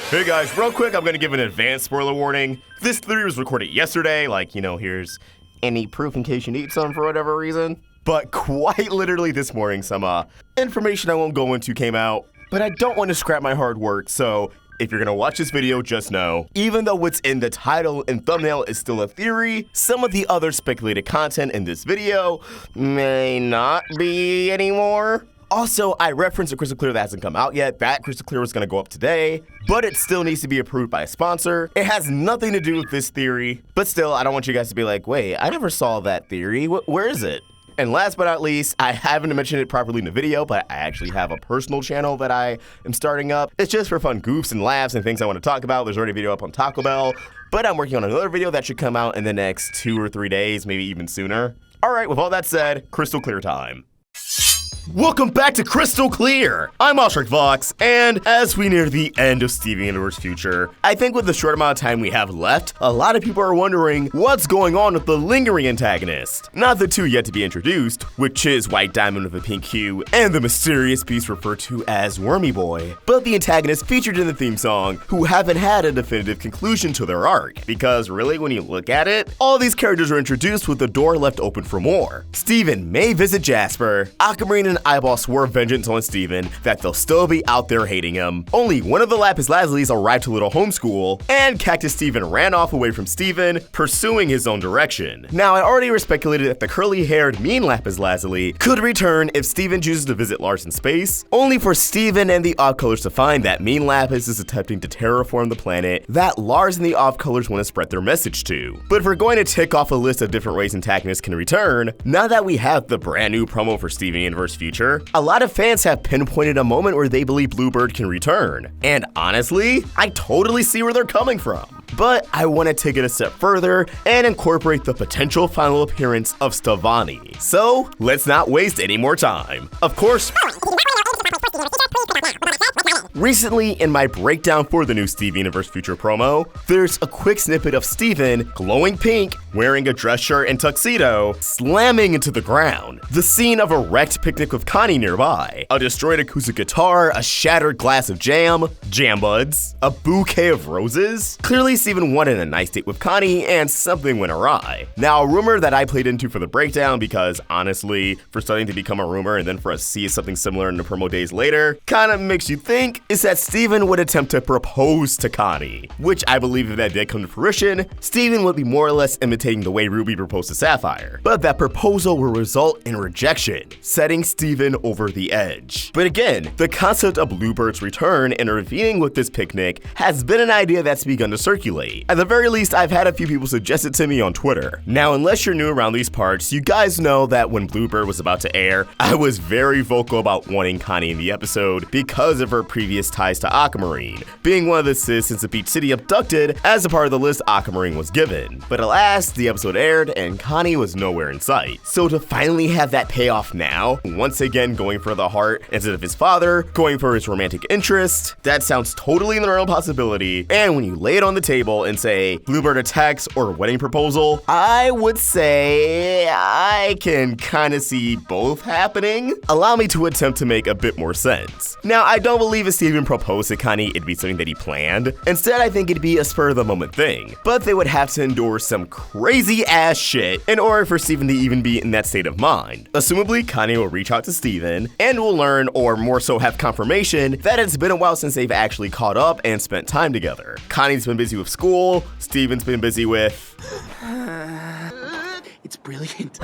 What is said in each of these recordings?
Hey guys, real quick, I'm gonna give an advanced spoiler warning. This theory was recorded yesterday, here's any proof in case you need some for whatever reason. But quite literally this morning, some information I won't go into came out, but I don't want to scrap my hard work, so if you're gonna watch this video, just know, even though what's in the title and thumbnail is still a theory, some of the other speculated content in this video may not be anymore. Also, I referenced a Crystal Clear that hasn't come out yet. That Crystal Clear was gonna go up today, but it still needs to be approved by a sponsor. It has nothing to do with this theory, but still, I don't want you guys to be like, wait, I never saw that theory. Where is it? And last but not least, I haven't mentioned it properly in the video, but I actually have a personal channel that I am starting up. It's just for fun goofs and laughs and things I want to talk about. There's already a video up on Taco Bell, but I'm working on another video that should come out in the next 2 or 3 days, maybe even sooner. All right, with all that said, Crystal Clear time. Welcome back to Crystal Clear! I'm Ostrich Vox, and as we near the end of Steven and Connie's future, I think with the short amount of time we have left, a lot of people are wondering what's going on with the lingering antagonist. Not the two yet to be introduced, which is White Diamond with a pink hue, and the mysterious beast referred to as Wormy Boy, but the antagonists featured in the theme song who haven't had a definitive conclusion to their arc, because really when you look at it, all these characters are introduced with the door left open for more. Steven may visit Jasper, Aquamarine and Eyeball swore vengeance on Steven that they'll still be out there hating him. Only one of the Lapis Lazulis arrived to Little Homeschool, and Cactus Steven ran off away from Steven, pursuing his own direction. Now, I already speculated that the curly-haired mean Lapis Lazuli could return if Steven chooses to visit Lars in space, only for Steven and the Off-Colors to find that mean Lapis is attempting to terraform the planet that Lars and the Off-Colors want to spread their message to. But if we're going to tick off a list of different ways antagonists can return, now that we have the brand new promo for Steven Universe Future, a lot of fans have pinpointed a moment where they believe Bluebird can return. And honestly, I totally see where they're coming from. But I want to take it a step further and incorporate the potential final appearance of Stevonnie. So let's not waste any more time. Of course, recently, in my breakdown for the new Steven Universe Future promo, there's a quick snippet of Steven, glowing pink, wearing a dress shirt and tuxedo, slamming into the ground. The scene of a wrecked picnic with Connie nearby, a destroyed acoustic guitar, a shattered glass of jam buds, a bouquet of roses. Clearly, Steven wanted a nice date with Connie, and something went awry. Now, a rumor that I played into for the breakdown, because honestly, for starting to become a rumor and then for us to see something similar in the promo days later, kinda makes you think, is that Steven would attempt to propose to Connie, which I believe if that did come to fruition, Steven would be more or less imitating the way Ruby proposed to Sapphire. But that proposal will result in rejection, setting Steven over the edge. But again, the concept of Bluebird's return and intervening with this picnic has been an idea that's begun to circulate. At the very least, I've had a few people suggest it to me on Twitter. Now, unless you're new around these parts, you guys know that when Bluebird was about to air, I was very vocal about wanting Connie in the episode because of her previous ties to Aquamarine, being one of the citizens of Beach City abducted as a part of the list Aquamarine was given. But alas, the episode aired and Connie was nowhere in sight. So to finally have that payoff now, once again going for the heart instead of his father, going for his romantic interest, that sounds totally in the realm of possibility. And when you lay it on the table and say Bluebird attacks or wedding proposal, I would say I can kind of see both happening. Allow me to attempt to make a bit more sense. Now, I don't believe if Steven proposed to Connie, it'd be something that he planned. Instead, I think it'd be a spur of the moment thing. But they would have to endure some crazy ass shit in order for Steven to even be in that state of mind. Assumably, Connie will reach out to Steven and will learn, or more so have confirmation, that it's been a while since they've actually caught up and spent time together. Connie's been busy with school, Steven's been busy with... It's brilliant.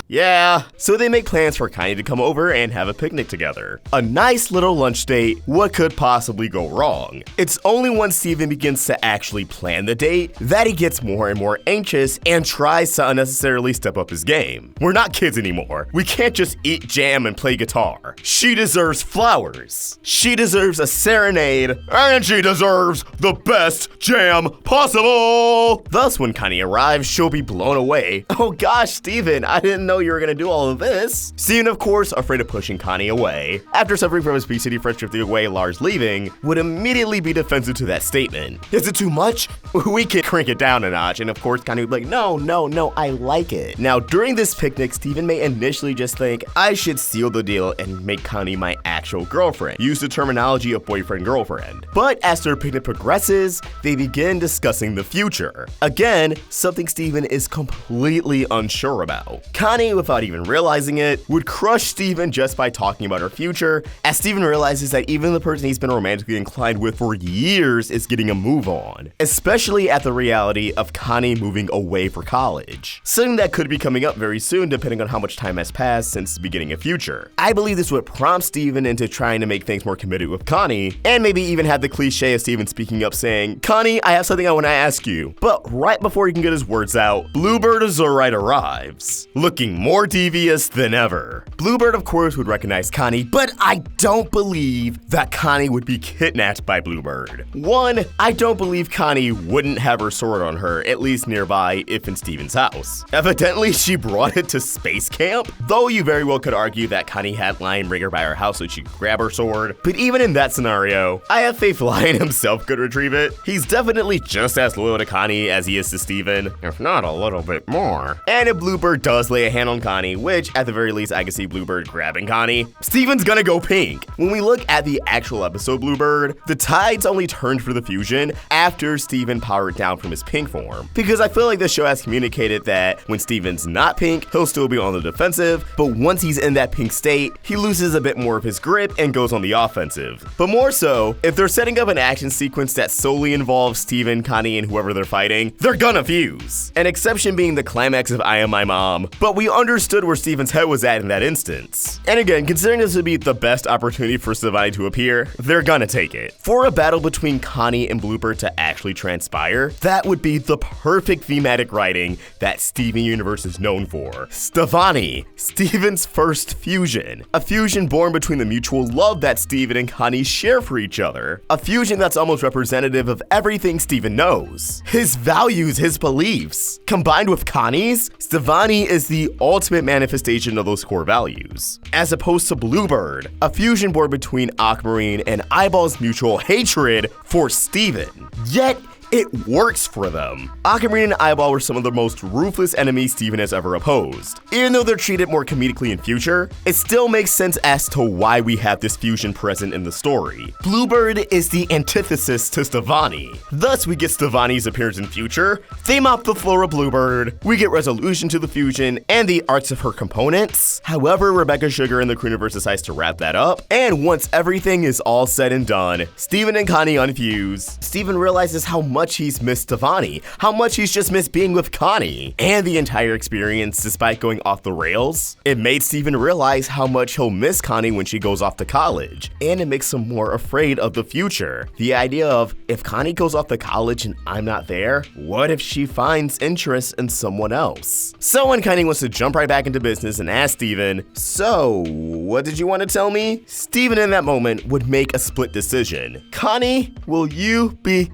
Yeah, so they make plans for Connie to come over and have a picnic together. A nice little lunch date. What could possibly go wrong? It's only once Steven begins to actually plan the date that he gets more and more anxious and tries to unnecessarily step up his game. We're not kids anymore. We can't just eat jam and play guitar. She deserves flowers. She deserves a serenade, and she deserves the best jam possible. Thus, when Connie arrives, she'll be blown away. Oh gosh, Steven, I didn't know you were gonna do all of this. Steven, of course, afraid of pushing Connie away, after suffering from his Peace City friends drifting away, Lars leaving, would immediately be defensive to that statement. Is it too much? We can crank it down a notch, and of course, Connie would be like, no, I like it. Now, during this picnic, Steven may initially just think, I should seal the deal and make Connie my actual girlfriend. Use the terminology of boyfriend-girlfriend. But as their picnic progresses, they begin discussing the future. Again, something Steven is completely unsure about. Connie, without even realizing it, would crush Steven just by talking about her future, as Steven realizes that even the person he's been romantically inclined with for years is getting a move on, especially at the reality of Connie moving away for college. Something that could be coming up very soon depending on how much time has passed since the beginning of Future. I believe this would prompt Steven into trying to make things more committed with Connie, and maybe even have the cliche of Steven speaking up saying, Connie, I have something I want to ask you. But right before he can get his words out, Bluebird Azurite arrives, looking more devious than ever. Bluebird, of course, would recognize Connie, but I don't believe that Connie would be kidnapped by Bluebird. One, I don't believe Connie wouldn't have her sword on her, at least nearby, if in Steven's house. Evidently, she brought it to space camp, though you very well could argue that Connie had Lion bring her by her house so she could grab her sword. But even in that scenario, I have faith Lion himself could retrieve it. He's definitely just as loyal to Connie as he is to Steven, if not a little bit more. And if Bluebird does lay a hand on Connie, which at the very least I can see Bluebird grabbing Connie, Steven's gonna go pink. When we look at the actual episode Bluebird, the tides only turned for the fusion after Steven powered down from his pink form. Because I feel like the show has communicated that when Steven's not pink, he'll still be on the defensive, but once he's in that pink state, he loses a bit more of his grip and goes on the offensive. But more so, if they're setting up an action sequence that solely involves Steven, Connie, and whoever they're fighting, they're gonna fuse. An exception being the climax of I Am My Mom, but we understood where Steven's head was at in that instance. And again, considering this would be the best opportunity for Stevonnie to appear, they're gonna take it. For a battle between Connie and Bluebird to actually transpire, that would be the perfect thematic writing that Steven Universe is known for. Stevonnie, Steven's first fusion. A fusion born between the mutual love that Steven and Connie share for each other. A fusion that's almost representative of everything Steven knows. His values, his beliefs. Combined with Connie's, Stevonnie is the ultimate manifestation of those core values. As opposed to Bluebird, a fusion born between Aquamarine and Eyeball's mutual hatred for Steven. Yet, it works for them. Aquamarine and Eyeball were some of the most ruthless enemies Steven has ever opposed. Even though they're treated more comedically in Future, it still makes sense as to why we have this fusion present in the story. Bluebird is the antithesis to Stevonnie. Thus, we get Stevonnie's appearance in Future, they mop the floor of Bluebird, we get resolution to the fusion and the arts of her components. However, Rebecca Sugar and the Crewniverse decides to wrap that up, and once everything is all said and done, Steven and Connie unfuse. Steven realizes how much he's missed Stevonnie, how much he's just missed being with Connie, and the entire experience despite going off the rails. It made Steven realize how much he'll miss Connie when she goes off to college, and it makes him more afraid of the future. The idea of, if Connie goes off to college and I'm not there, what if she finds interest in someone else? So when Connie wants to jump right back into business and ask Steven, so what did you want to tell me? Steven in that moment would make a split decision. Connie, will you be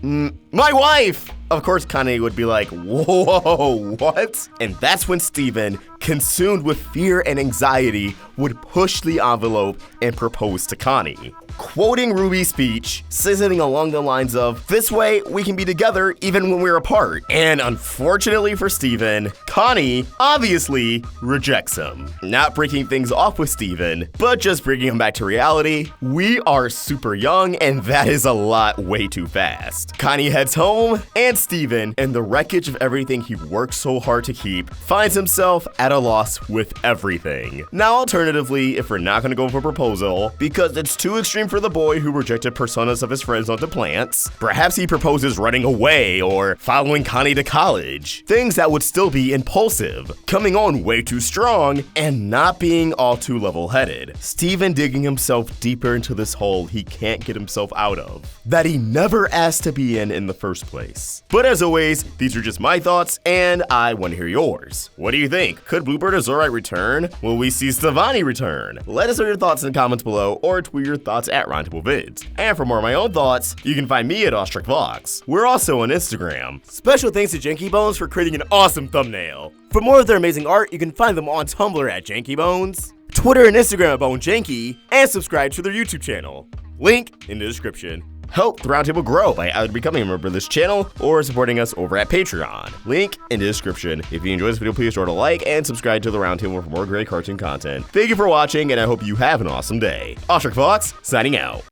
my wife? Of course, Connie would be like, whoa, what? And that's when Steven, consumed with fear and anxiety, would push the envelope and propose to Connie. Quoting Ruby's speech, says something along the lines of, this way we can be together even when we're apart. And unfortunately for Steven, Connie obviously rejects him. Not breaking things off with Steven, but just bringing him back to reality. We are super young and that is a lot way too fast. Connie heads home and Steven, in the wreckage of everything he worked so hard to keep, finds himself at a loss with everything. Now alternatively, if we're not gonna go for a proposal, because it's too extreme for the boy who rejected personas of his friends onto plants, perhaps he proposes running away or following Connie to college. Things that would still be impulsive, coming on way too strong, and not being all too level-headed. Steven digging himself deeper into this hole he can't get himself out of, that he never asked to be in the first place. But as always, these are just my thoughts, and I want to hear yours. What do you think? Could Bluebird Azurite return? Will we see Stevonnie return? Let us know your thoughts in the comments below, or tweet your thoughts at Roundtable Vids. And for more of my own thoughts, you can find me at AwestruckVox. We're also on Instagram. Special thanks to JANKYBONES for creating an awesome thumbnail. For more of their amazing art, you can find them on Tumblr at JANKYBONES, Twitter and Instagram at BoneJanky, and subscribe to their YouTube channel. Link in the description. Help the Roundtable grow by either becoming a member of this channel or supporting us over at Patreon. Link in the description. If you enjoyed this video, please sure to like and subscribe to the Roundtable for more great cartoon content. Thank you for watching, and I hope you have an awesome day. AwestruckVox, signing out.